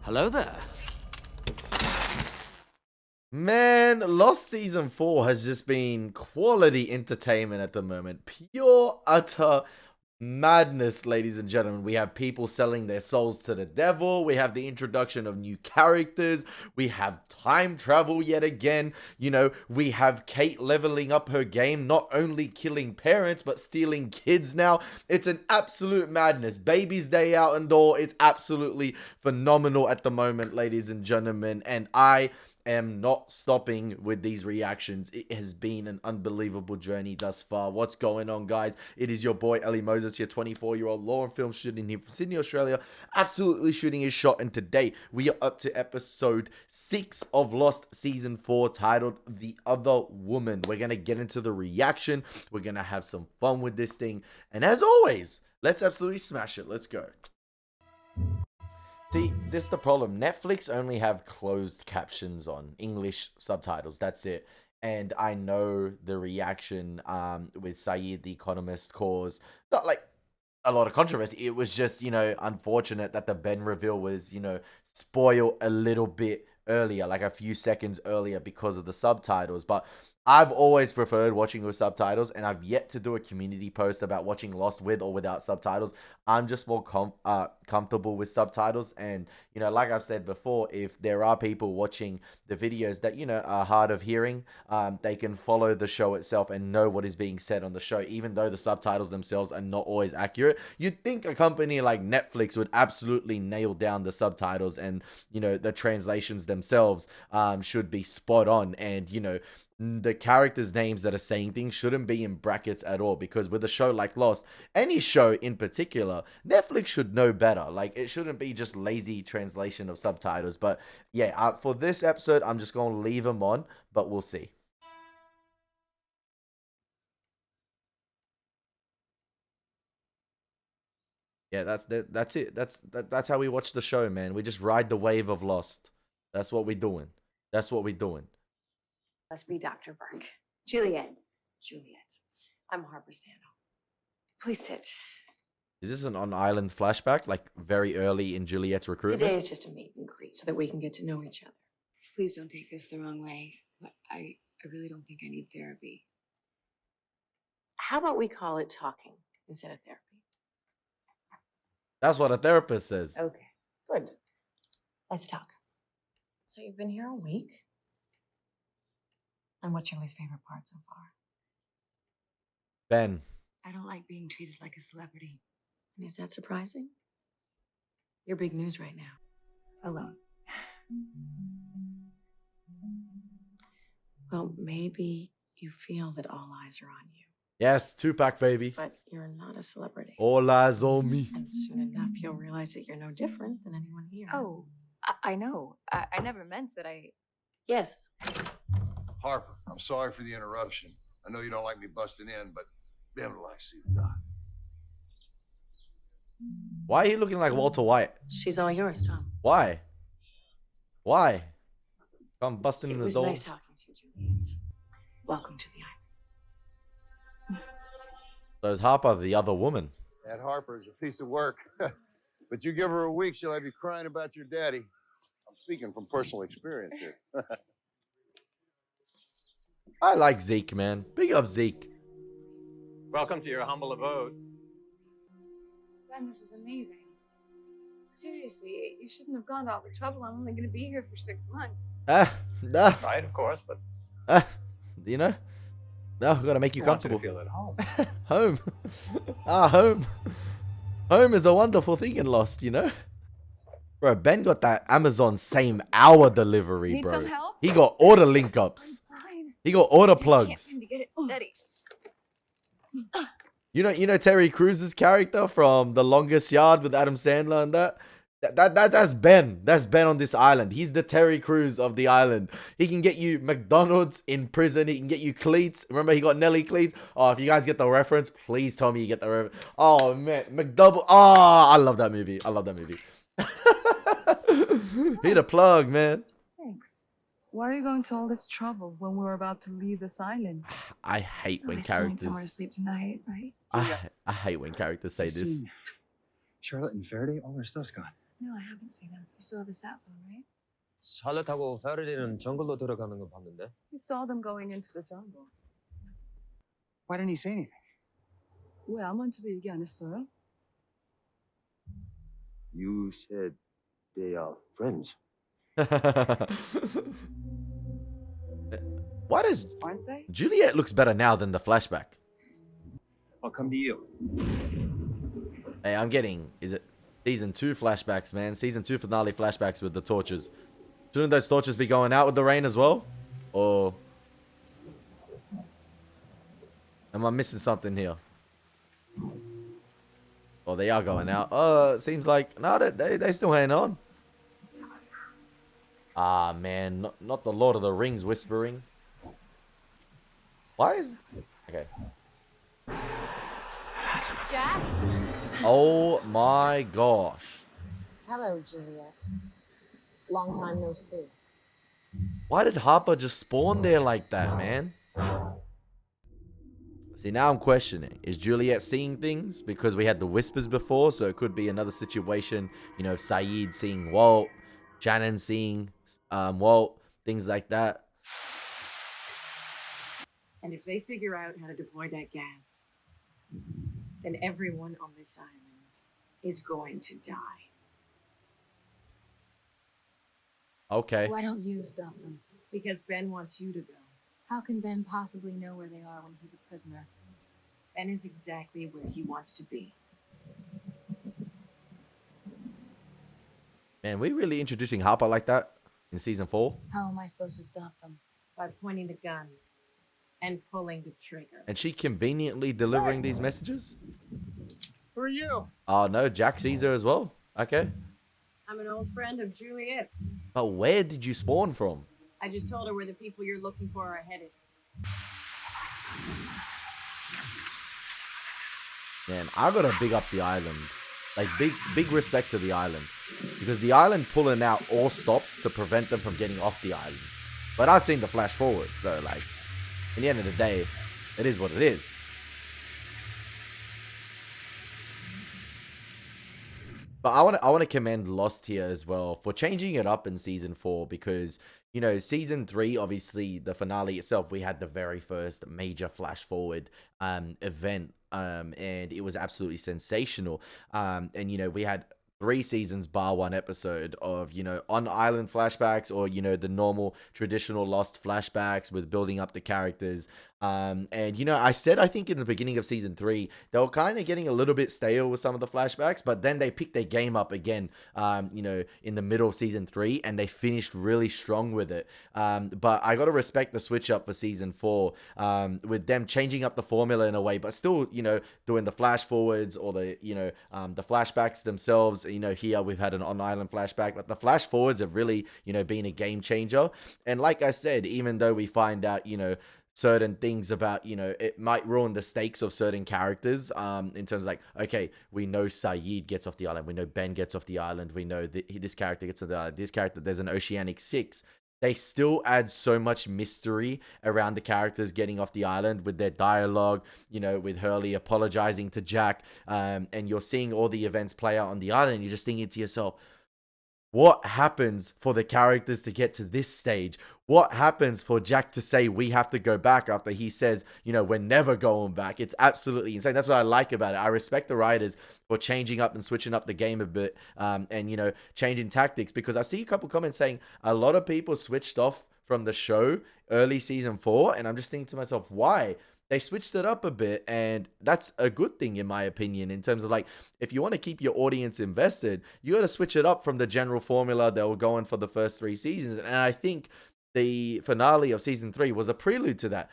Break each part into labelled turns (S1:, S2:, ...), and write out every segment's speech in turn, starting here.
S1: Hello there.
S2: Man, Lost Season 4 has just been quality entertainment at the moment. Pure, utter madness, ladies and gentlemen. We have people selling their souls to the devil. We have the introduction of new characters. We have time travel yet again. You know, we have Kate leveling up her game, not only killing parents, but stealing kids now. It's an absolute madness. Baby's day out and all. It's absolutely phenomenal at the moment, ladies and gentlemen. And I am not stopping with these reactions. It has been an unbelievable journey thus far. What's going on, guys? It is your boy Elie Moses, your 24-year-old law and film student here from Sydney, Australia, absolutely shooting his shot. And today we are up to episode 6 of Lost Season 4, titled The Other Woman. We're gonna get into the reaction. We're gonna have some fun with this thing, and as always, let's absolutely smash it. Let's go. See, this is the problem. Netflix only have closed captions on, English subtitles. That's it. And I know the reaction with Saeed the Economist caused not like a lot of controversy. It was just, you know, unfortunate that the Ben reveal was, you know, spoiled a little bit earlier, like a few seconds earlier because of the subtitles. But I've always preferred watching with subtitles, and I've yet to do a community post about watching Lost with or without subtitles. I'm just more comfortable with subtitles. And, you know, like I've said before, if there are people watching the videos that, you know, are hard of hearing, they can follow the show itself and know what is being said on the show, even though the subtitles themselves are not always accurate. You'd think a company like Netflix would absolutely nail down the subtitles, and, you know, the translations themselves should be spot on. And, you know, the characters' names that are saying things shouldn't be in brackets at all, because with a show like Lost, any show in particular, Netflix should know better. Like, it shouldn't be just lazy translation of subtitles. But yeah, for this episode, I'm just gonna leave them on, but we'll see. Yeah, that's it. That's how we watch the show, man. We just ride the wave of Lost. That's what we're doing. That's what we're doing.
S3: Must be Dr. Burke.
S4: Juliet,
S3: Juliet. I'm Harper Stanhope. Please sit.
S2: Is this an on-island flashback, like very early in Juliet's recruitment?
S3: Today is just a meet and greet so that we can get to know each other.
S4: please don't take this the wrong way, but I really don't think I need therapy.
S3: How about we call it talking instead of therapy?
S2: That's what a therapist says.
S3: Okay, good. Let's talk. So you've been here a week? And what's your least favorite part so far?
S2: Ben.
S4: I don't like being treated like a celebrity.
S3: And is that surprising? You're big news right now.
S4: Alone.
S3: Well, maybe you feel that all eyes are on you,
S2: Yes, Tupac, baby.
S3: but you're not a celebrity.
S2: All eyes on me.
S3: And soon enough, you'll realize that you're no different than anyone here.
S4: Oh, I know. I never meant that I...
S3: Yes.
S5: Harper, I'm sorry for the interruption. I know you don't like me busting in, but damn it, I see the doc.
S2: Why are you looking like Walter White?
S3: She's all yours, Tom.
S2: Why? Why? I'm busting
S3: It
S2: in the
S3: was
S2: door.
S3: nice talking to you, Juliet. Welcome to the island.
S2: So is Harper the other woman?
S5: That Harper's a piece of work. But you give her a week, she'll have you crying about your daddy. I'm speaking from personal experience here.
S2: I like Zeke, man. Big up Zeke.
S6: Welcome to your humble abode.
S7: Ben, this is amazing. Seriously, you shouldn't have gone to all the trouble. I'm only going to be here for 6 months.
S6: Right, of course, but
S2: You know? No, we gotta make you
S6: we want you
S2: comfortable.
S6: to feel at home.
S2: Home. Home. Home is a wonderful thing in Lost, you know? Bro, Ben got that Amazon same hour delivery,
S7: Need
S2: bro.
S7: some help?
S2: He got order link ups.
S7: Fine.
S2: He got order
S7: I just can't
S2: plugs.
S7: seem to get it steady.
S2: You know Terry Crews's character from The Longest Yard with Adam Sandler and that? That's Ben. That's Ben on this island. He's the Terry Crews of the island. He can get you McDonald's in prison. He can get you cleats. Remember, he got Nelly cleats. Oh, if you guys get the reference, please tell me you get the reference. Oh, man. McDouble. Oh, I love that movie. I love that movie. Hit a plug, man.
S7: Thanks. Why are you going to all this trouble when we're about to leave this island?
S2: I hate when
S7: We still need
S2: characters...
S7: somewhere to sleep tonight, right?
S2: I hate when characters say this.
S8: Charlotte and Faraday, all their stuff's gone.
S4: No, I haven't seen him. You still have his cell phone, right?
S1: 차를 타고 페르디는 정글로 들어가는 거 봤는데.
S3: You saw them going into the jungle.
S8: Why didn't he say anything?
S3: 왜 아무한테도 얘기 안 했어요?
S1: You said they are friends.
S2: Why does
S3: Aren't they?
S2: Juliet looks better now than the flashback?
S1: I'll come to you.
S2: Hey, I'm getting, is it season 2 flashbacks, man? Season 2 finale flashbacks with the torches. Shouldn't those torches be going out with the rain as well? Or am I missing something here? Oh, they are going out. It seems like, no, they still hang on. Ah, man, not the Lord of the Rings whispering. Why is... Okay.
S9: Jack?
S2: Oh my gosh.
S9: Hello, Juliet. Long time no see.
S2: Why did Harper just spawn there like that, man? See, now I'm questioning. Is Juliet seeing things? Because we had the whispers before, so it could be another situation. You know, Sayid seeing Walt, Shannon seeing Walt, things like that.
S3: And if they figure out how to deploy that gas, then everyone on this island is going to die.
S2: Okay.
S4: Why don't you stop them?
S3: Because Ben wants you to go.
S4: How can Ben possibly know where they are when he's a prisoner?
S3: Ben is exactly where he wants to be.
S2: Man, we really introducing Harper like that in season 4?
S4: How am I supposed to stop them?
S3: By pointing the gun and pulling the trigger.
S2: And she conveniently delivering these messages?
S8: Who are you?
S2: Oh no, Jack sees her as well. Okay.
S3: I'm an old friend of Juliet's.
S2: But where did you spawn from?
S3: I just told her where the people you're looking for are headed.
S2: Man, I gotta big up the island. Like, big respect to the island. Because the island pulling out all stops to prevent them from getting off the island. But I've seen the flash forward, so like, in the end of the day, it is what it is. But I want to commend Lost here as well for changing it up in season 4, because, you know, season 3, obviously the finale itself, we had the very first major flash forward event, and it was absolutely sensational. And you know, we had 3 seasons bar 1 episode of, you know, on island flashbacks, or, you know, the normal traditional Lost flashbacks with building up the characters. And, you know, I said, I think in the beginning of season 3, they were kind of getting a little bit stale with some of the flashbacks, but then they picked their game up again, you know, in the middle of season 3, and they finished really strong with it. But I got to respect the switch up for season 4, with them changing up the formula in a way, but still, you know, doing the flash forwards or the, you know, the flashbacks themselves. You know, here we've had an on-island flashback, but the flash forwards have really, you know, been a game changer. And like I said, even though we find out, you know, certain things about, you know, it might ruin the stakes of certain characters, in terms of like, okay, we know Sayid gets off the island, we know Ben gets off the island, we know that this character gets off the island, this character, there's an Oceanic 6. They still add so much mystery around the characters getting off the island with their dialogue, you know, with Hurley apologizing to Jack, and you're seeing all the events play out on the island, and you're just thinking to yourself, what happens for the characters to get to this stage? What happens for Jack to say we have to go back after he says, you know, we're never going back? It's absolutely insane. That's what I like about it. I respect the writers for changing up and switching up the game a bit, and, you know, changing tactics, because I see a couple comments saying a lot of people switched off from the show early season 4, and I'm just thinking to myself, why? They switched it up a bit, and that's a good thing in my opinion, in terms of like, if you want to keep your audience invested, you got to switch it up from the general formula that were going for the first 3 seasons. And I think the finale of season 3 was a prelude to that.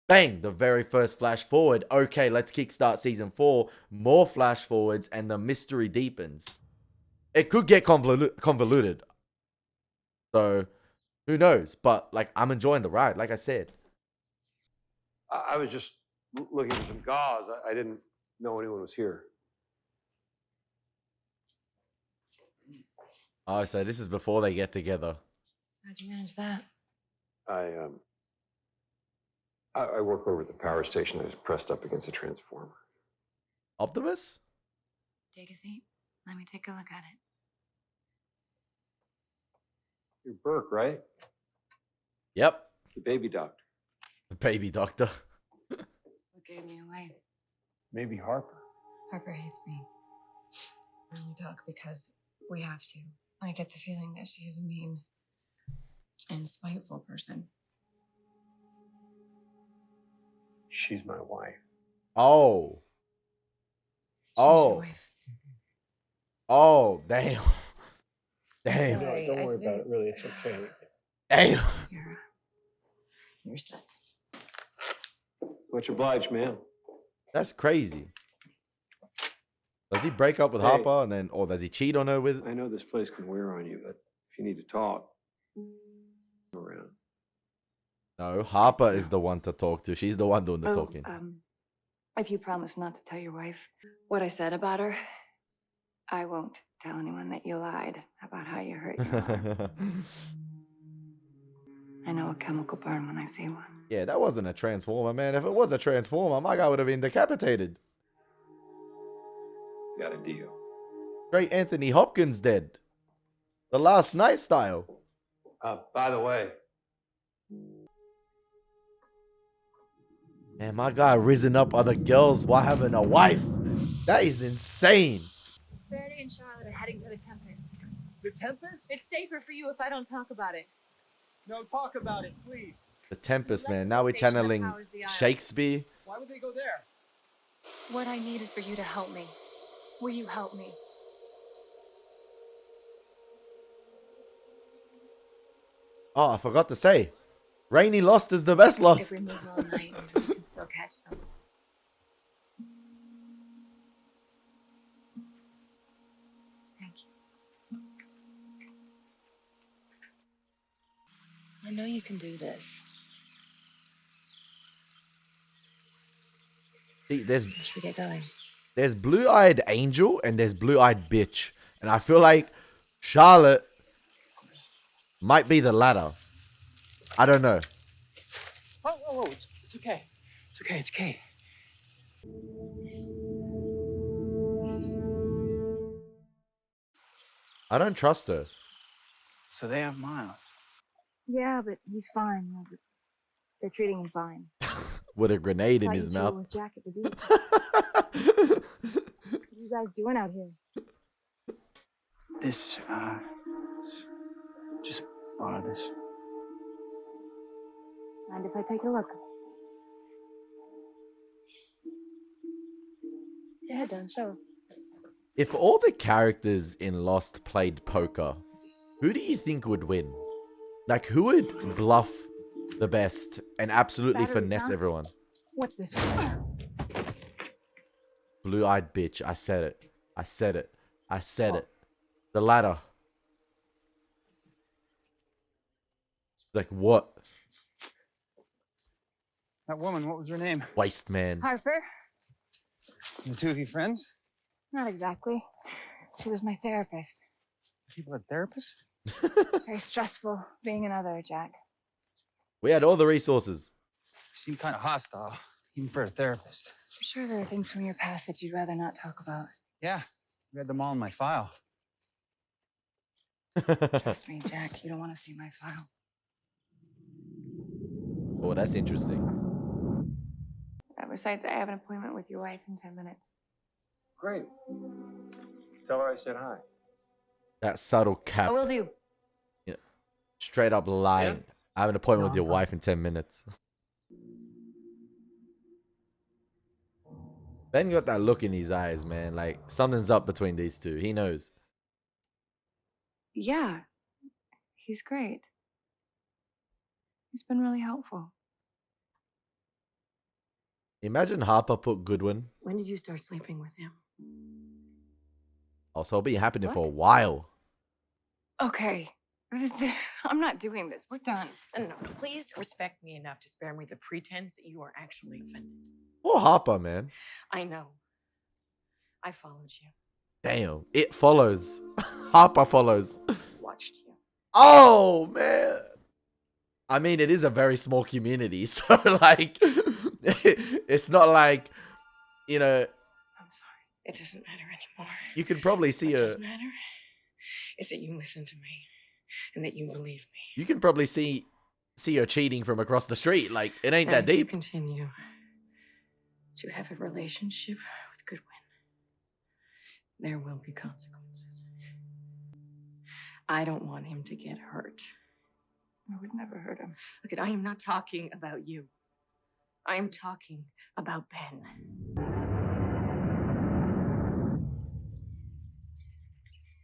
S2: Bang, the very first flash forward. Okay, let's kickstart season 4, more flash forwards, and the mystery deepens. It could get convoluted, so who knows? But like, I'm enjoying the ride, like I said.
S5: I was just looking for some gauze. I didn't know anyone was here.
S2: Oh, so this is before they get together.
S4: How'd you manage that?
S5: I work over at the power station. I was pressed up against a transformer.
S2: Optimus?
S4: Take a seat. Let me take a look at it.
S10: You're Burke, right?
S2: Yep.
S10: The baby doctor.
S2: The baby doctor.
S4: What gave me away?
S10: Maybe Harper.
S7: Harper hates me. We only talk because we have to. I get the feeling that she's a mean and spiteful person.
S10: She's my wife.
S2: Oh.
S7: She's your
S2: Oh.
S7: wife.
S2: Oh, damn. Damn.
S7: Sorry,
S10: Don't
S7: I
S10: worry about it.
S7: didn't-
S10: Really, it's okay.
S2: Damn.
S7: You're a slut.
S10: Much obliged, ma'am.
S2: That's crazy. Does he break up with
S10: Hey.
S2: Harper and then, or does he cheat on her with?
S10: I know this place can wear on you, but if you need to talk, around.
S2: No, Harper is the one to talk to. She's the one doing the
S4: Oh,
S2: talking.
S4: if you promise not to tell your wife what I said about her, I won't tell anyone that you lied about how you hurt your mother. I know a chemical burn when I see one.
S2: Yeah, that wasn't a transformer, man. If it was a transformer, my guy would have been decapitated.
S10: Got a deal.
S2: Straight Anthony Hopkins dead. The Last Night style.
S1: By the way,
S2: Man, my guy risen up other girls while having a wife. That is insane.
S9: Verity and Charlotte are heading for the Tempest.
S8: The Tempest?
S9: It's safer for you if I don't talk about it.
S8: No, talk about it, please.
S2: The Tempest, man. Now we're channeling Shakespeare.
S8: Why would they go there?
S9: What I need is for you to help me. Will you help me?
S2: Oh, I forgot to say. Rainy Lost is the best lost.
S9: If we move all night, we can still catch them. Thank you. I know you can do this.
S2: See,
S9: Should we get going?
S2: there's Blue-Eyed Angel and there's Blue-Eyed Bitch. And I feel like Charlotte might be the latter. I don't know.
S8: Oh, it's okay. It's okay, it's okay.
S2: I don't trust her.
S8: So they have Miles.
S7: Yeah, but he's fine. Yeah, but they're treating him fine.
S2: With a grenade in
S7: Thought
S2: his
S7: you two were
S2: mouth.
S7: with Jack at the beach. What are you guys doing out here?
S8: This, just borrow this.
S7: Mind if I take a look? Go ahead, Dan. Show.
S2: If all the characters in Lost played poker, who do you think would win? Like, who would bluff the best and absolutely
S7: Batteries,
S2: finesse
S7: huh?
S2: everyone?
S7: What's this for?
S2: Blue-eyed bitch. I said it. I said it. I said it. The ladder. Like, what?
S8: That woman, what was her name?
S2: Waste man.
S7: Harper?
S8: The two of you friends?
S7: Not exactly. She was my therapist.
S8: People had therapists?
S7: It's very stressful being another, Jack.
S2: We had all the resources.
S8: You seem kind of hostile, even for a therapist.
S7: I'm sure there are things from your past that you'd rather not talk about.
S8: Yeah, read them all in my file.
S7: Trust me, Jack, you don't want to see my file.
S2: Oh, that's interesting.
S4: Besides, I have an appointment with your wife in 10 minutes.
S10: Great. Tell her I said hi.
S2: That subtle
S4: I
S2: cap.
S4: will do.
S2: Straight up lying.
S10: Yeah?
S2: I have an appointment
S8: No,
S2: with your
S8: I'm fine.
S2: wife in 10 minutes. Ben got that look in his eyes, man. Like, something's up between these two. He knows.
S4: Yeah, he's great. He's been really helpful.
S2: Imagine Harper put Goodwin.
S3: When did you start sleeping with him?
S2: Oh, so it'll be happening
S4: What?
S2: for a while.
S4: Okay. I'm not doing this. We're done.
S3: No, please respect me enough to spare me the pretense that you are actually offended.
S2: Poor Harper, man.
S3: I know. I followed you,
S2: Damn. It follows. Harper follows.
S3: watched you.
S2: Oh, man. I mean, it is a very small community. So, like, it's not like, you know,
S3: I'm sorry. It doesn't matter anymore.
S2: you could probably see
S3: What
S2: her.
S3: does matter is that you listen to me and that you believe me.
S2: You can probably see her cheating from across the street. Like, it ain't
S3: And
S2: that
S3: if you
S2: deep.
S3: continue to have a relationship with Goodwin, there will be consequences. I don't want him to get hurt.
S4: I would never hurt him.
S3: Look, I am not talking about you. I am talking about Ben.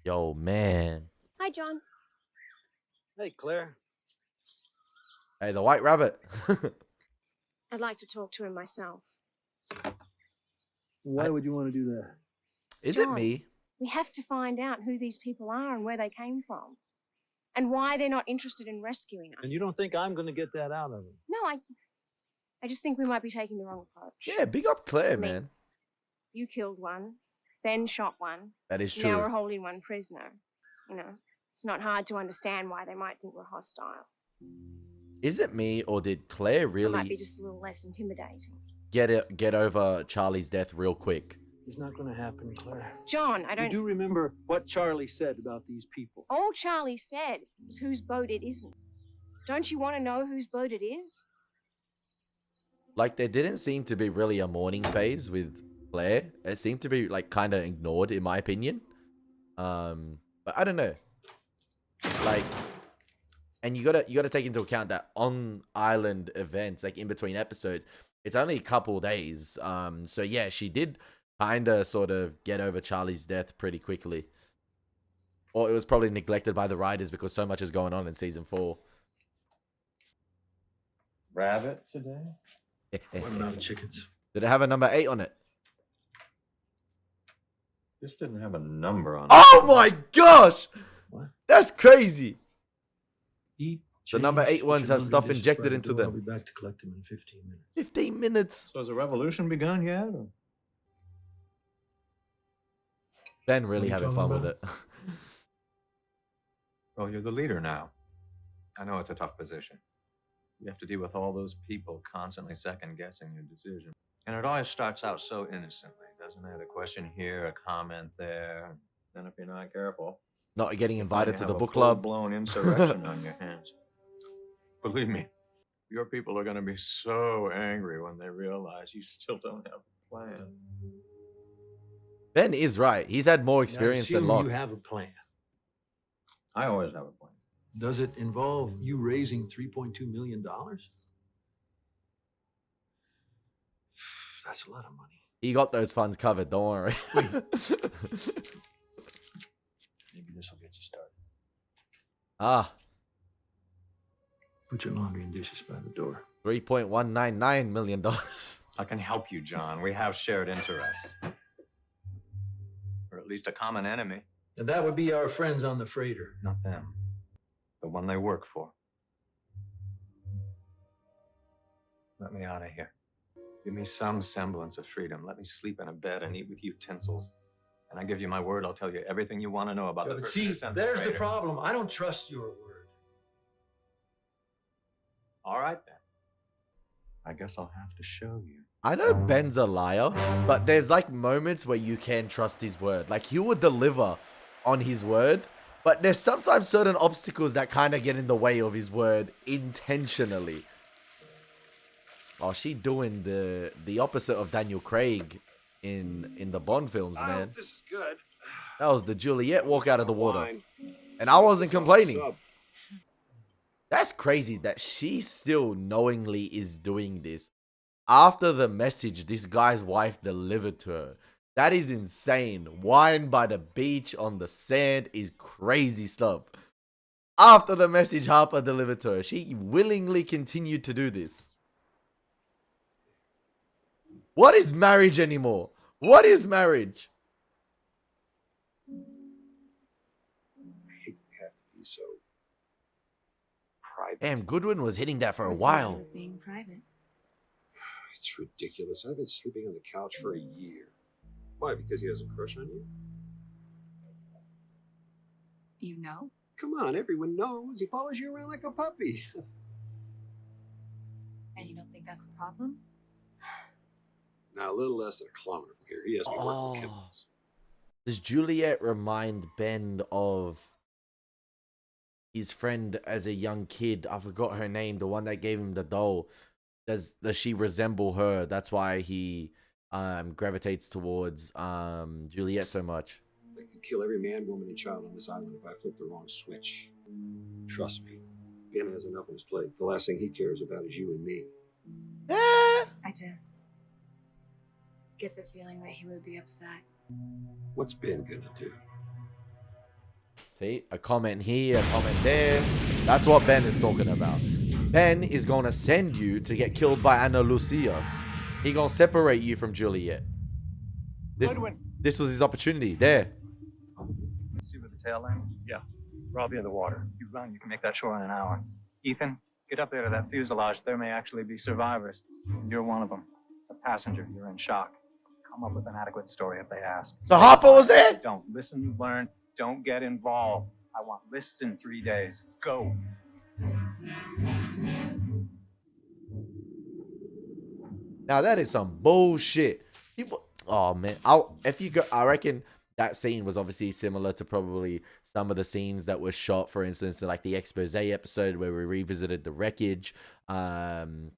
S2: Yo, man.
S9: Hi, John.
S1: Hey, Claire.
S2: Hey, the White Rabbit.
S9: I'd like to talk to him myself.
S10: Why would you want to do that?
S2: Is it
S9: John,
S2: me?
S9: We have to find out who these people are and where they came from. And why they're not interested in rescuing us.
S1: And you don't think I'm going to get that out of him?
S9: No, I just think we might be taking the wrong approach.
S2: Yeah, big up Claire,
S9: I mean,
S2: man.
S9: You killed one. Ben shot one.
S2: That is
S9: Now we're
S2: true.
S9: holding one prisoner. You know, it's not hard to understand why they might think we're hostile.
S2: Is it me, or did Claire
S9: It might be
S2: really
S9: just a little less intimidating.
S2: get over Charlie's death real quick?
S10: It's not going to happen, Claire.
S9: John, I
S10: You
S9: don't...
S10: do remember what Charlie said about these people?
S9: All Charlie said was whose boat it isn't. Don't you want to know whose boat it is?
S2: Like, there didn't seem to be really a mourning phase with Claire. It seemed to be, like, kind of ignored, in my opinion. But I don't know. Like, and you gotta take into account that on island events, like in between episodes, it's only a couple days. So yeah, she did kind of sort of get over Charlie's death pretty quickly. Or it was probably neglected by the writers because so much is going on in season 4.
S6: Rabbit today?
S10: What about chickens?
S2: Did it have a number 8 on it?
S6: This didn't have a number on it.
S2: Oh my gosh!
S10: What?
S2: That's crazy.
S10: Eat.
S2: The number
S10: change,
S2: 8
S10: put
S2: ones
S10: your
S2: have
S10: laundry
S2: stuff
S10: dishes
S2: injected
S10: by the
S2: into
S10: door. I'll
S2: them.
S10: be back to collect them in 15 minutes.
S2: 15 minutes.
S6: So has the revolution begun yet? Or?
S2: Ben really
S10: What are you
S2: having
S10: talking
S2: fun with
S10: about?
S2: it.
S6: Well, you're the leader now. I know it's a tough position. You have to deal with all those people constantly second-guessing your decision. And it always starts out so innocently, doesn't it? A question here, a comment there. Then if you're not careful,
S2: Not getting
S6: you
S2: invited to
S6: have
S2: the
S6: a
S2: book club.
S6: full-blown insurrection on your hands. Believe me, your people are going to be so angry when they realize you still don't have a plan.
S2: Ben is right. He's had more experience than
S10: I assume
S2: Locke.
S10: you have a plan.
S6: I always have a plan.
S10: Does it involve you raising $3.2 million? That's a lot of money.
S2: He got those funds covered, don't worry.
S10: Maybe this will get you started.
S2: Ah,
S10: Put your laundry and dishes by the door.
S2: $3.199 million.
S6: I can help you, John. We have shared interests. Or at least a common enemy.
S10: And that would be our friends on the freighter.
S6: Not them. The one they work for. Let me out of here. Give me some semblance of freedom. Let me sleep in a bed and eat with utensils. And I give you my word, I'll tell you everything you want to know about the
S10: But
S6: person
S10: see,
S6: who sent
S10: there's the
S6: freighter.
S10: problem. I don't trust your word.
S6: All right, then. I guess I'll have to show you.
S2: I know Ben's a liar, but there's like moments where you can trust his word. Like, he would deliver on his word, but there's sometimes certain obstacles that kind of get in the way of his word intentionally. Oh, she doing the opposite of Daniel Craig in the Bond films, man.
S5: This is good.
S2: That was the Juliet walk out of the water. And I wasn't complaining. That's crazy that she still knowingly is doing this after the message this guy's wife delivered to her. That is insane. Wine by the beach on the sand is crazy stuff. After the message Harper delivered to her, she willingly continued to do this. What is marriage anymore? What is marriage?
S10: I hate to have to be so private.
S2: Damn, Goodwin was hitting that for a while.
S4: Being private.
S10: It's ridiculous. I've been sleeping on the couch for a year. Why? Because he has a crush on you?
S4: You know?
S10: Come on, everyone knows. He follows you around like a puppy.
S4: And you don't think that's a problem?
S10: Now, a little less than a kilometer from here. He has me working kibbles.
S2: Does Juliet remind Ben of his friend as a young kid. I forgot her name, the one that gave him the doll. Does she resemble her? That's why he gravitates towards Juliet so much.
S10: They could kill every man, woman, and child on this island if I flip the wrong switch. Trust me, Ben has enough on his plate. The last thing he cares about is you and me.
S4: I just get the feeling that he would be upset.
S10: What's Ben gonna do?
S2: See, a comment here, a comment there. That's what Ben is talking about. Ben is gonna send you to get killed by Ana Lucia. He gonna separate you from Juliet. This was his opportunity. There.
S8: See where the tail landed? Yeah. We're all in the water. You run, you can make that shore in an hour. Ethan, get up there to that fuselage. There may actually be survivors. You're one of them. A passenger, you're in shock. Come up with an adequate story if they ask.
S2: The Harper was there?
S8: Don't listen, learn, don't get involved. I want lists in 3 days. Go.
S2: Now that is some bullshit. People, oh man, I reckon that scene was obviously similar to probably some of the scenes that were shot, for instance, in like the expose episode where we revisited the wreckage. And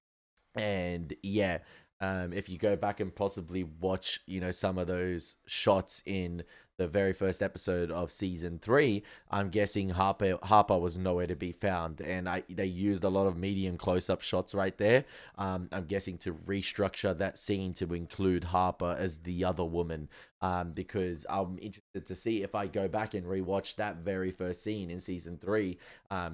S2: yeah, if you go back and possibly watch, some of those shots in the very first episode of season 3, I'm guessing Harper was nowhere to be found, and they used a lot of medium close-up shots right there. I'm guessing to restructure that scene to include Harper as the other woman, because I'm interested to see if I go back and rewatch that very first scene in season 3,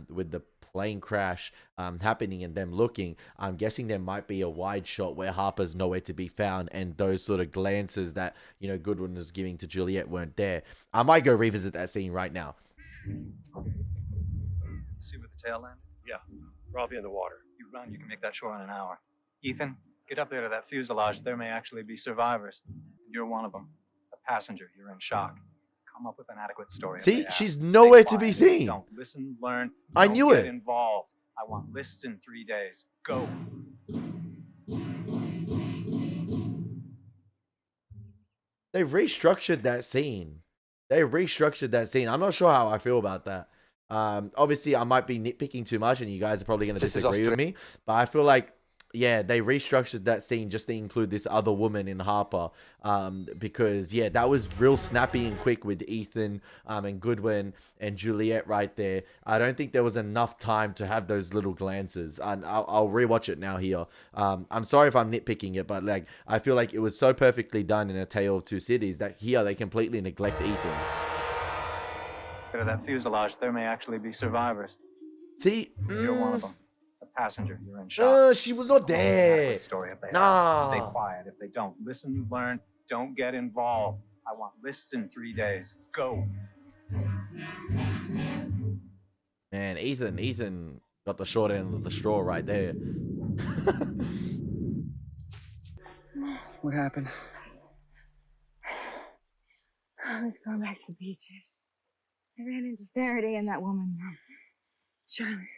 S2: with the plane crash happening and them looking. I'm guessing there might be a wide shot where Harper's nowhere to be found, and those sort of glances that Goodwin was giving to Juliet weren't there. I might go revisit that scene right now.
S8: See where the tail landed? Yeah. We're all in the water. You run, you can make that shore in an hour. Ethan, get up there to that fuselage. There may actually be survivors. You're one of them. A passenger, you're in shock. Come up with an adequate story.
S2: See, she's nowhere to be seen.
S8: Don't listen, learn.
S2: I knew
S8: get
S2: it.
S8: Involved. I want lists in 3 days. Go.
S2: They restructured that scene. I'm not sure how I feel about that. Obviously, I might be nitpicking too much, and you guys are probably going to disagree with me. But I feel like, yeah, they restructured that scene just to include this other woman in Harper. Because, yeah, that was real snappy and quick with Ethan and Goodwin and Juliet right there. I don't think there was enough time to have those little glances. And I'll rewatch it now here. I'm sorry if I'm nitpicking it, but like I feel like it was so perfectly done in A Tale of Two Cities that here they completely neglect Ethan.
S8: To that fuselage, there may actually be survivors.
S2: See?
S8: You're one of them. A passenger, you're in shock.
S2: She was not there.
S8: Story if they
S2: Nah.
S8: ask. Stay quiet if they don't. Listen, learn, don't get involved. I want lists in 3 days. Go.
S2: Man, Ethan got the short end of the straw right there.
S11: What happened?
S9: I was going back to the beach. I ran into Faraday and that woman, Charlie.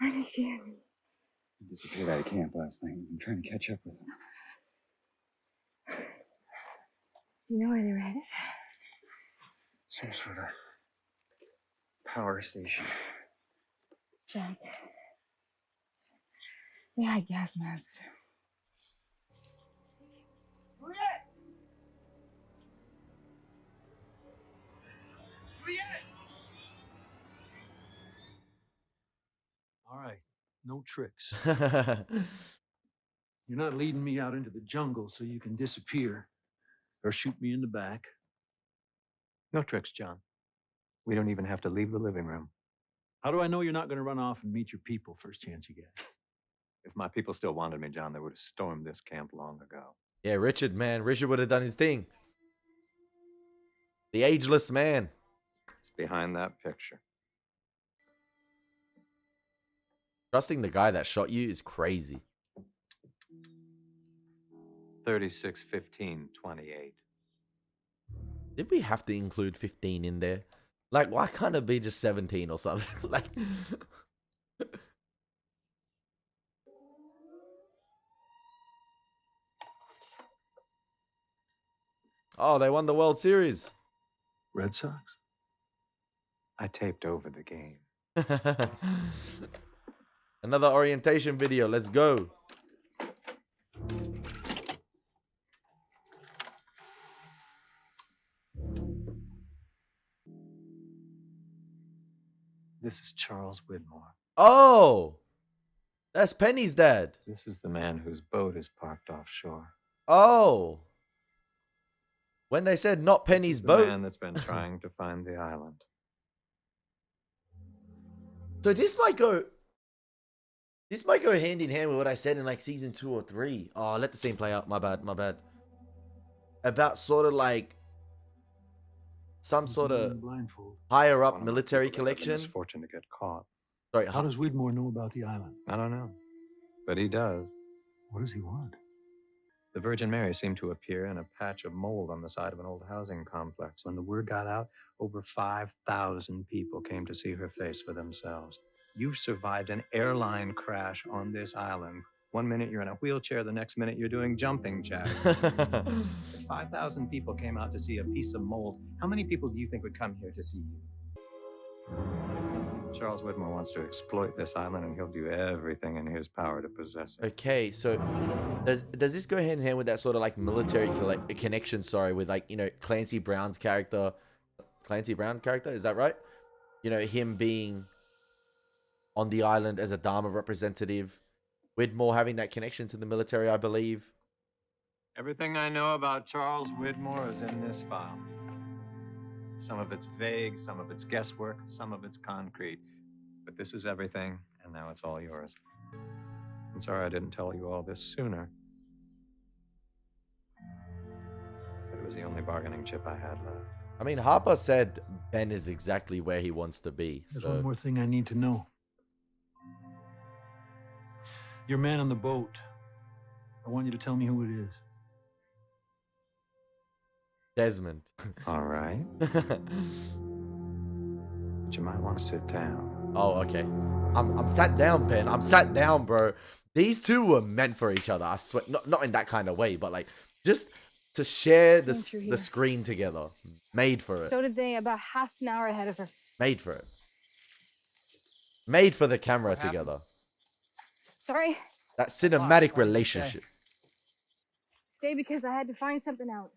S9: I think she...
S11: He disappeared out of camp last night. I'm trying to catch up with him.
S9: Do you know where they're headed?
S11: Some sort of power station.
S9: Jack. They had gas masks.
S12: All right, no tricks. You're not leading me out into the jungle so you can disappear or shoot me in the back.
S8: No tricks, John. We don't even have to leave the living room.
S12: How do I know you're not going to run off and meet your people first chance you get?
S6: If my people still wanted me, John, they would have stormed this camp long ago.
S2: Yeah, Richard would have done his thing. The ageless man.
S6: It's behind that picture.
S2: Trusting the guy that shot you is crazy.
S6: 36-15-28.
S2: Did we have to include 15 in there? Like, why can't it be just 17 or something? Like, oh, they won the World Series.
S12: Red Sox?
S6: I taped over the game.
S2: Another orientation video. Let's go.
S8: This is Charles Widmore.
S2: Oh, that's Penny's dad.
S8: This is the man whose boat is parked offshore.
S2: Oh. When they said not
S8: This
S2: Penny's
S8: is the
S2: boat.
S8: man that's been trying to find the island.
S2: So this might go hand in hand with what I said in like season 2 or 3. Oh, let the scene play out. My bad. About sort of like some sort of
S12: blindfold.
S2: higher
S8: One
S2: up
S8: of the
S2: military
S8: people that had the
S2: collection.
S8: misfortune to get caught.
S2: Sorry,
S12: How does Widmore know about the island?
S8: I don't know, but he does.
S12: What does he want?
S8: The Virgin Mary seemed to appear in a patch of mold on the side of an old housing complex. When the word got out, over 5,000 people came to see her face for themselves. You've survived an airline crash on this island. One minute you're in a wheelchair, the next minute you're doing jumping jacks. If 5,000 people came out to see a piece of mold, how many people do you think would come here to see you? Charles Widmore wants to exploit this island, and he'll do everything in his power to possess it.
S2: Okay, so does this go hand in hand with that sort of like military connection? Sorry, with like, you know, Clancy Brown's character. Clancy Brown character, is that right? You know, him being on the island as a Dharma representative. Widmore having that connection to the military, I believe.
S8: Everything I know about Charles Widmore is in this file. Some of it's vague, some of it's guesswork, some of it's concrete. But this is everything, and now it's all yours. I'm sorry I didn't tell you all this sooner. But it was the only bargaining chip I had left.
S2: I mean, Harper said Ben is exactly where he wants to be.
S12: There's one more thing I need to know. Your man on the boat. I want you to tell me who it is.
S2: Desmond.
S8: All right. But you might want to sit down.
S2: Oh, okay. I'm sat down, Ben. I'm sat down, bro. These two were meant for each other. I swear. Not in that kind of way, but like just to share the screen together. Made for it.
S9: So did they, about half an hour ahead of her.
S2: Made for it. Made for the camera together.
S9: Sorry?
S2: That cinematic relationship.
S9: Stay because I had to find something out.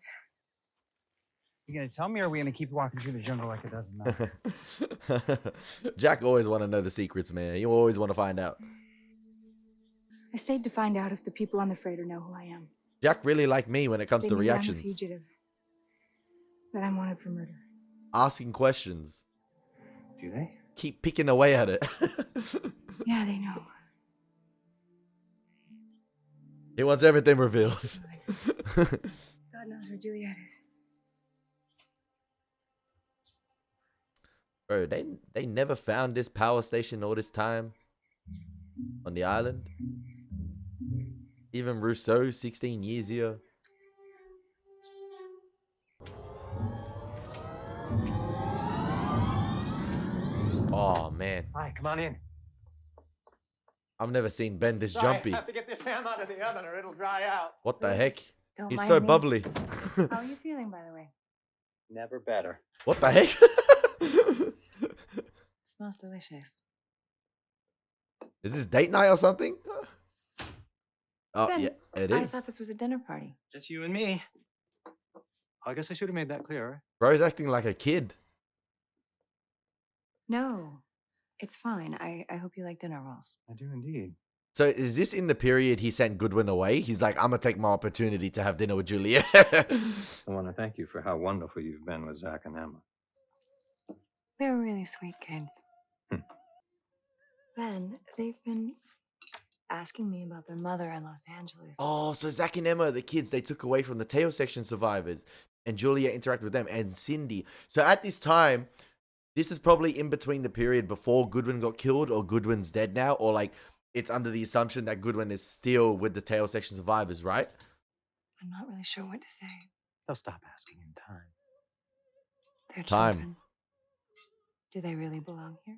S13: You gonna tell me, or are we gonna keep walking through the jungle like it doesn't matter?
S2: Jack always want to know the secrets, man. You always want to find out.
S9: I stayed to find out if the people on the freighter know who I am.
S2: Jack really like me when it comes
S9: They
S2: to
S9: knew
S2: reactions.
S9: I'm a fugitive. That I'm wanted for murder.
S2: Asking questions.
S13: Do they?
S2: Keep picking away at it.
S9: Yeah, they know.
S2: He wants everything revealed.
S9: God knows where Juliet is.
S2: Bro, they never found this power station all this time on the island. Even Rousseau, 16 years here. Oh man.
S8: Hi, come on in.
S2: I've never seen Ben this
S8: Sorry,
S2: jumpy.
S8: I have to get this ham out of the oven or it'll dry out.
S2: What the heck?
S4: Don't
S2: He's
S4: mind
S2: so
S4: me.
S2: bubbly.
S4: How are you feeling, by the way?
S8: Never better.
S2: What the heck?
S4: Smells delicious.
S2: Is this date night or something? Oh,
S4: Ben,
S2: yeah, it
S4: I
S2: is.
S4: thought this was a dinner party.
S8: Just you and me. I guess I should have made that clearer.
S2: Bro's acting like a kid.
S4: No, it's fine. I hope you like dinner rolls.
S8: I do indeed.
S2: So is this in the period he sent Goodwin away? He's like, I'm going to take my opportunity to have dinner with Juliet.
S8: I want to thank you for how wonderful you've been with Zach and Emma.
S4: They're really sweet kids. Ben, they've been asking me about their mother in Los Angeles.
S2: Oh, so Zach and Emma, the kids they took away from the tail section survivors, and Juliet interacted with them, and Cindy. So at this time, this is probably in between the period before Goodwin got killed or Goodwin's dead now, or like it's under the assumption that Goodwin is still with the tail section survivors, right?
S4: I'm not really sure what to say.
S8: They'll stop asking in time.
S4: They're
S2: Time.
S4: children. Do they really belong here?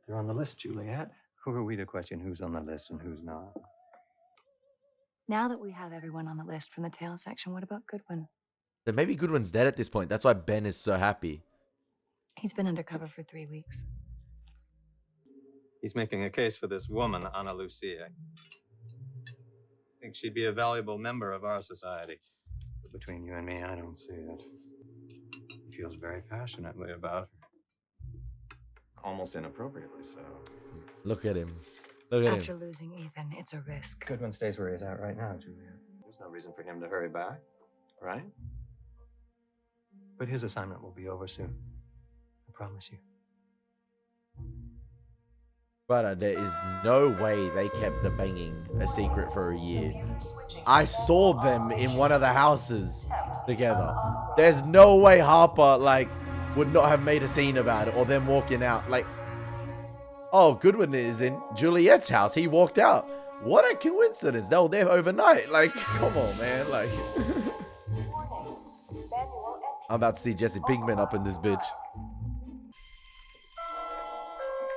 S8: They're on the list, Juliet. Who are we to question who's on the list and who's not?
S4: Now that we have everyone on the list from the tail section, what about Goodwin?
S2: So maybe Goodwin's dead at this point. That's why Ben is so happy.
S4: He's been undercover for 3 weeks.
S8: He's making a case for this woman, Ana Lucia. I think she'd be a valuable member of our society. But between you and me, I don't see it. He feels very passionately about her. Almost inappropriately so.
S2: Look at him. Look at
S3: After
S2: him.
S3: losing Ethan, it's a risk.
S8: Goodwin stays where he's at right now, Julia. There's no reason for him to hurry back, right? But his assignment will be over soon. I promise you.
S2: Brother, there is no way they kept the banging a secret for a year. I saw them in one of the houses together. There's no way Harper, like, would not have made a scene about it, or them walking out. Like, oh, Goodwin is in Juliet's house. He walked out. What a coincidence. They were there overnight. Like, come on, man. Like, I'm about to see Jesse Pinkman up in this bitch.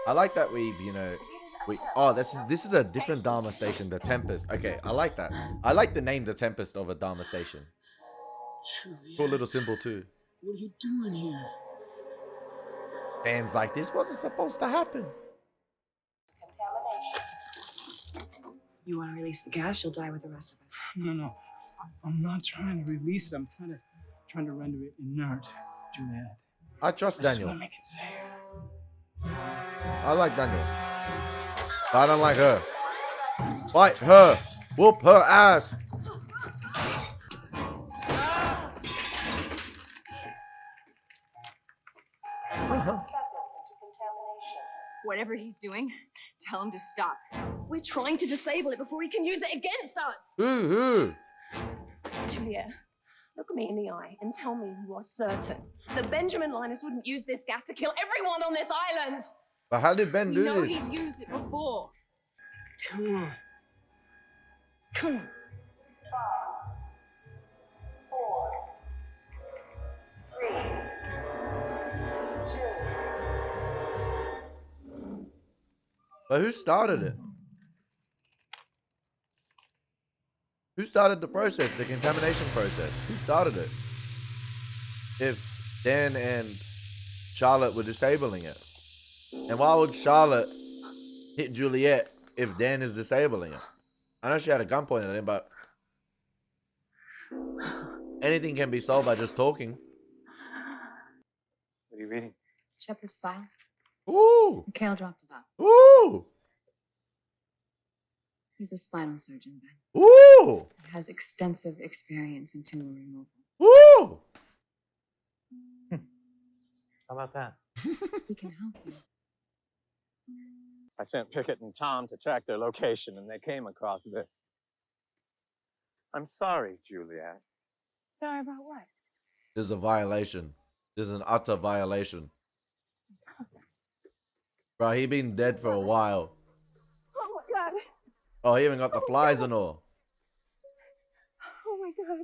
S2: I like that we've, you know, this is a different Dharma station, the Tempest. Okay, I like that. I like the name, the Tempest, of a Dharma station.
S14: Juliet,
S2: Cool little symbol too.
S14: what are you doing here?
S2: Fans like, this wasn't supposed to happen.
S3: You want to release the gas, you'll die with the rest of us.
S14: No. I'm not trying to release it. I'm trying to render it inert, Juliet.
S2: I trust
S14: I just
S2: Daniel.
S14: want to make it safe.
S2: I like Daniel. But I don't like her. Fight her. Whoop her ass.
S15: Whatever he's doing, tell him to stop. We're trying to disable it before he can use it against us. Julia, look me in the eye and tell me you are certain that Benjamin Linus wouldn't use this gas to kill everyone on this island.
S2: But how did Ben do
S15: You know
S2: this?
S15: he's used it before.
S14: Come on. Come on.
S2: But who started it? Who started the process, the contamination process? Who started it? If Dan and Charlotte were disabling it. And why would Charlotte hit Juliet if Dan is disabling it? I know she had a gun pointed at him, but anything can be solved by just talking.
S8: What are you reading?
S7: Shepard's file.
S2: Ooh!
S7: Mikhail dropped it off.
S2: Ooh!
S7: He's a spinal surgeon, Ben.
S2: Ooh!
S7: Has extensive experience in tumor removal.
S2: Ooh!
S8: How about that?
S7: He can help you.
S8: I sent Pickett and Tom to track their location, and they came across this. I'm sorry, Juliet.
S15: Sorry about what?
S2: There's a violation. There's an utter violation. Bro, he been dead for a while.
S15: Oh my God.
S2: Oh, he even got the flies and all.
S15: Oh my God.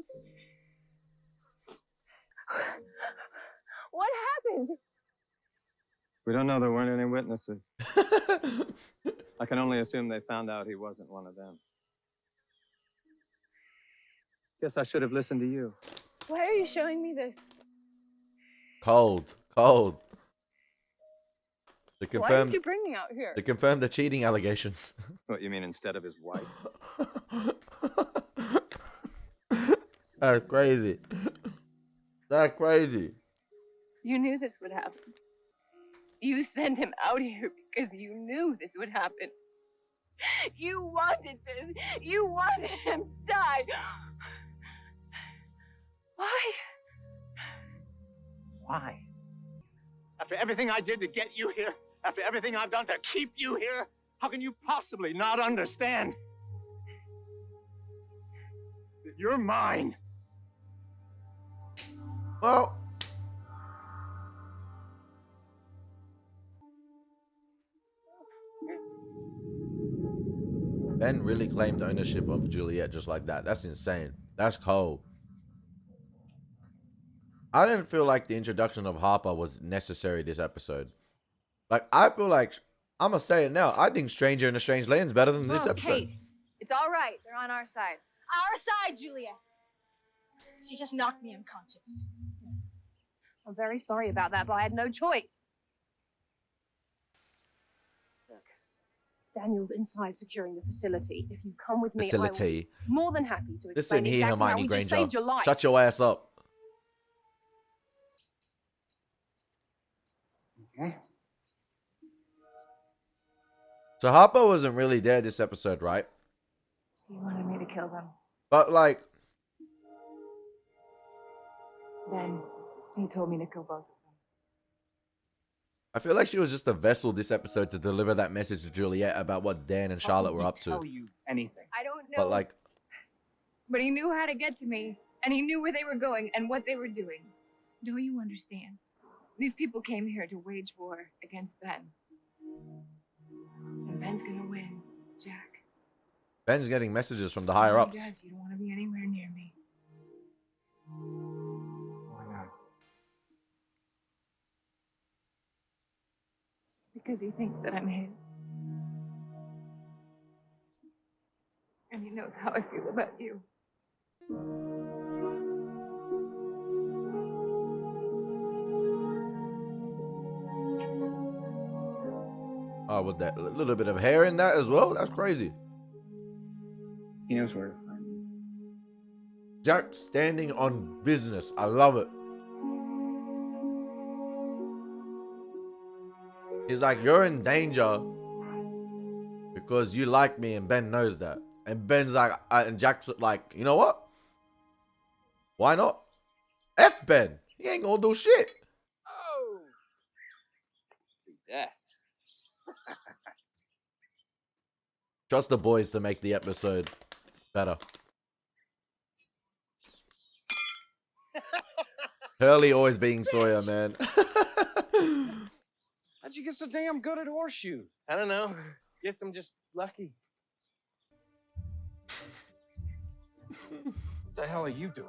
S15: What happened?
S8: We don't know. There weren't any witnesses. I can only assume they found out he wasn't one of them. Guess I should have listened to you.
S15: Why are you showing me this?
S2: Cold. To
S15: Why
S2: confirm,
S15: did you bring me out here?
S2: to confirm the cheating allegations.
S8: What, you mean instead of his wife?
S2: That's crazy. That's crazy.
S15: You knew this would happen. You sent him out here because you knew this would happen. You wanted this. You wanted him to die. Why?
S8: Why? After everything I did to get you here, after everything I've done to keep you here, how can you possibly not understand that you're mine?
S2: Well, Ben really claimed ownership of Juliet just like that. That's insane. That's cold. I didn't feel like the introduction of Harper was necessary this episode. Like, I feel like, I'm gonna say it now, I think Stranger in a Strange Land's better than this episode.
S15: Kate, it's all right. They're on our side.
S16: Our side, Juliet. She just knocked me unconscious.
S15: I'm very sorry about that, but I had no choice.
S3: Look,
S15: Daniel's inside securing the facility. If you come with me,
S2: Facility.
S15: I will be more than happy to explain
S2: Listen here,
S15: exactly how
S2: Hermione
S15: we just
S2: Granger.
S15: saved your life.
S2: Shut your ass up.
S13: Okay.
S2: So Harper wasn't really there this episode, right?
S4: He wanted me to kill them.
S2: But like,
S4: Then he told me to kill both of them.
S2: I feel like she was just a vessel this episode to deliver that message to Juliet about what Dan and Charlotte were up to.
S14: Tell you anything.
S9: I don't know.
S2: But like,
S9: But he knew how to get to me, and he knew where they were going and what they were doing. Don't you understand? These people came here to wage war against Ben. And Ben's gonna win, Jack.
S2: Ben's getting messages from the higher ups.
S9: Guys, you don't want to be anywhere near me.
S13: Why not?
S9: Because he thinks that I'm his. And he knows how I feel about you.
S2: Oh, with that little bit of hair in that as well? That's crazy.
S13: He knows where to find me.
S2: Jack standing on business. I love it. He's like, you're in danger because you like me, and Ben knows that. And Ben's like, and Jack's like, you know what? Why not? F Ben. He ain't gonna do shit.
S1: Oh. Yeah.
S2: Trust the boys to make the episode better. Hurley always being Sawyer, man.
S14: How'd you get so damn good at horseshoe?
S1: I don't know. Guess I'm just lucky.
S12: What the hell are you doing?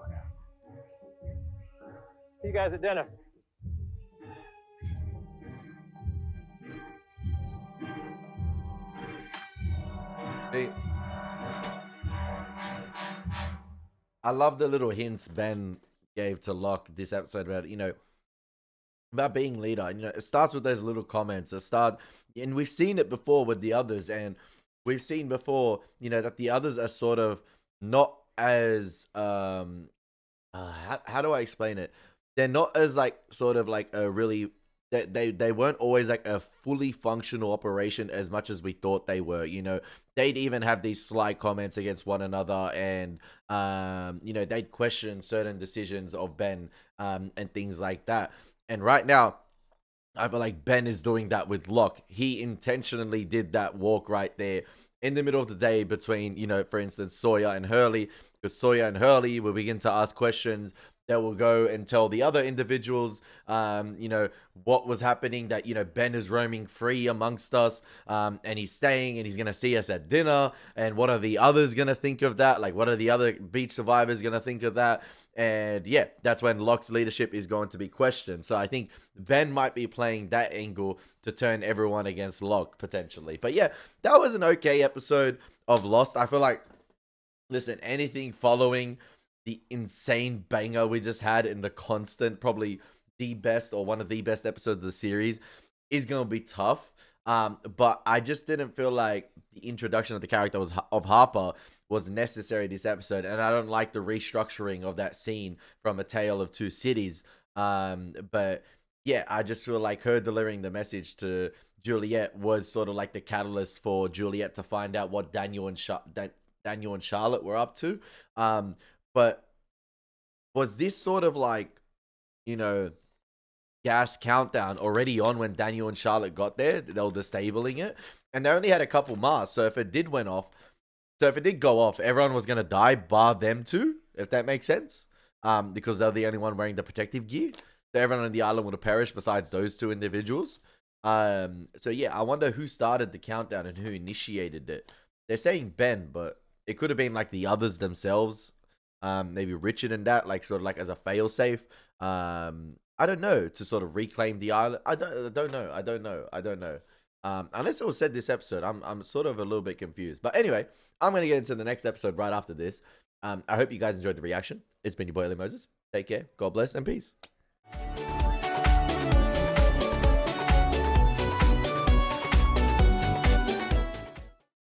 S1: See you guys at dinner.
S2: See, I love the little hints Ben gave to Locke this episode about, you know, about being leader. You know, it starts with those little comments. And we've seen it before with the others, and we've seen before, you know, that the others are sort of not as how do I explain it? They're not as like sort of like a really they weren't always like a fully functional operation as much as we thought they were. You know, they'd even have these sly comments against one another, and you know, they'd question certain decisions of Ben and things like that. And right now, I feel like Ben is doing that with Locke. He intentionally did that walk right there in the middle of the day between, you know, for instance, Sawyer and Hurley, because Sawyer and Hurley will begin to ask questions that will go and tell the other individuals, you know, what was happening, that, you know, Ben is roaming free amongst us, and he's staying and he's going to see us at dinner. And what are the others going to think of that? Like, what are the other beach survivors going to think of that? And yeah, that's when Locke's leadership is going to be questioned. So I think Ben might be playing that angle to turn everyone against Locke, potentially. But yeah, that was an okay episode of Lost. I feel like, listen, anything following the insane banger we just had in the constant, probably the best or one of the best episodes of the series, is going to be tough. But I just didn't feel like the introduction of the character of Harper was necessary this episode, and I don't like the restructuring of that scene from A Tale of Two Cities. But yeah, I just feel like her delivering the message to Juliet was sort of like the catalyst for Juliet to find out what Daniel and Charlotte were up to. But was this sort of like, you know, gas countdown already on when Daniel and Charlotte got there? They were disabling it, and they only had a couple masks. So if it did go off, everyone was gonna die, bar them two, if that makes sense. Because they're the only one wearing the protective gear. So everyone on the island would have perished besides those two individuals. So yeah, I wonder who started the countdown and who initiated it. They're saying Ben, but it could have been like the others themselves. Maybe Richard and that, like sort of like as a failsafe. I don't know, to sort of reclaim the island. I don't know. Unless it was said this episode, I'm sort of a little bit confused. But anyway, I'm gonna get into the next episode right after this. I hope you guys enjoyed the reaction. It's been your boy Elie Moses. Take care, God bless, and peace.